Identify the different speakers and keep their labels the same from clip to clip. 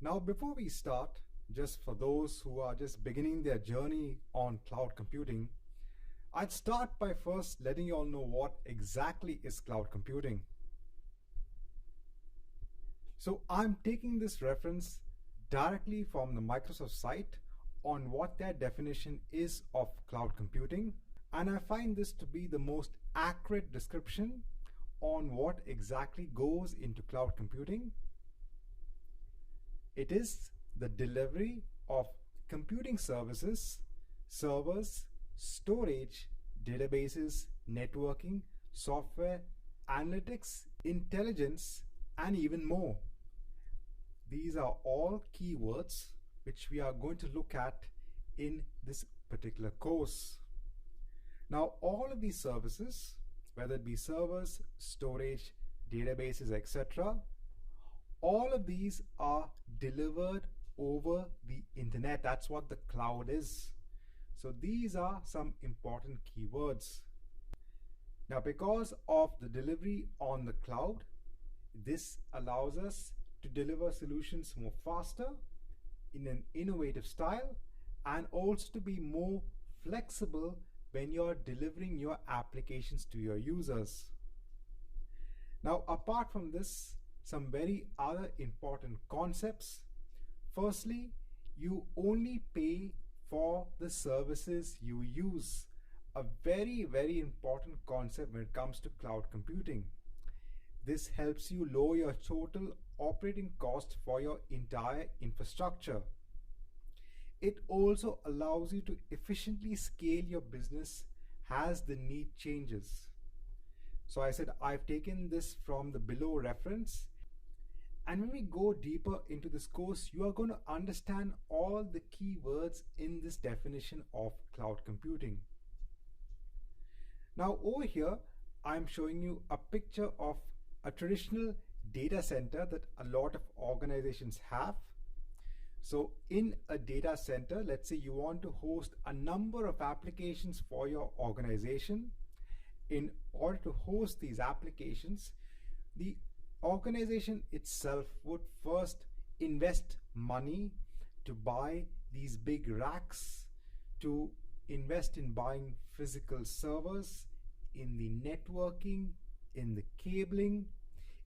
Speaker 1: Now, before we start, just for those who are just beginning their journey on cloud computing, I'd start by first letting you all know what exactly is cloud computing. So I'm taking this reference directly from the Microsoft site on what their definition is of cloud computing, and I find this to be the most accurate description on what exactly goes into cloud computing. It is the delivery of computing services, servers, storage, databases, networking, software, analytics, intelligence, and even more. These are all keywords which we are going to look at in this particular course. Now, all of these services, whether it be servers, storage, databases, etc., all of these are delivered over the internet. That's what the cloud is. So these are some important keywords. Now, because of the delivery on the cloud, this allows us to deliver solutions more faster, in an innovative style, and also to be more flexible when you're delivering your applications to your users. Now, apart from this, some very other important concepts. Firstly, you only pay for the services you use. A very, very important concept when it comes to cloud computing. This helps you lower your total operating cost for your entire infrastructure. It also allows you to efficiently scale your business as the need changes. So I said I've taken this from the below reference. And when we go deeper into this course, you are going to understand all the key words in this definition of cloud computing. Now over here, I'm showing you a picture of a traditional data center that a lot of organizations have. So in a data center, let's say you want to host a number of applications for your organization. In order to host these applications, the organization itself would first invest money to buy these big racks, to invest in buying physical servers, in the networking, in the cabling,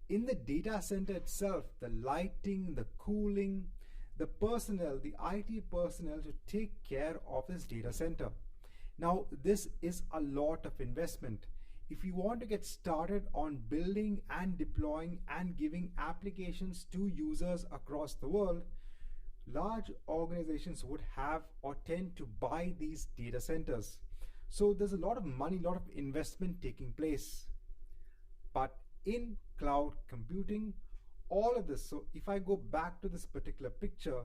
Speaker 1: in the data center itself, the lighting, the cooling, the personnel, the IT personnel to take care of this data center. Now, this is a lot of investment. If you want to get started on building and deploying and giving applications to users across the world, large organizations would have or tend to buy these data centers. So there's a lot of money, a lot of investment taking place. But in cloud computing, all of this, so if I go back to this particular picture,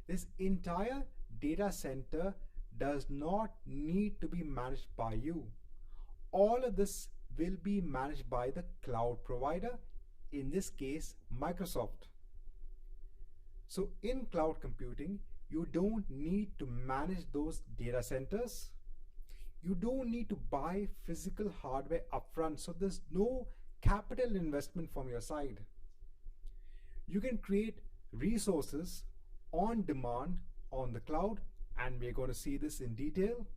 Speaker 1: this entire data center does not need to be managed by you. All of this will be managed by the cloud provider, in this case, Microsoft. So in cloud computing, you don't need to manage those data centers. You don't need to buy physical hardware upfront. So there's no capital investment from your side. You can create resources on demand on the cloud, and we're going to see this in detail.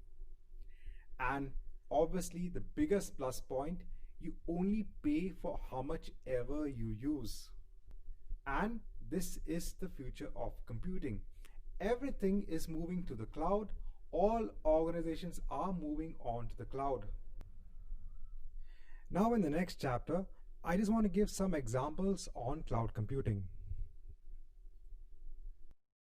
Speaker 1: And obviously, the biggest plus point, you only pay for how much ever you use. And this is the future of computing. Everything is moving to the cloud. All organizations are moving on to the cloud. Now in the next chapter, I just want to give some examples on cloud computing.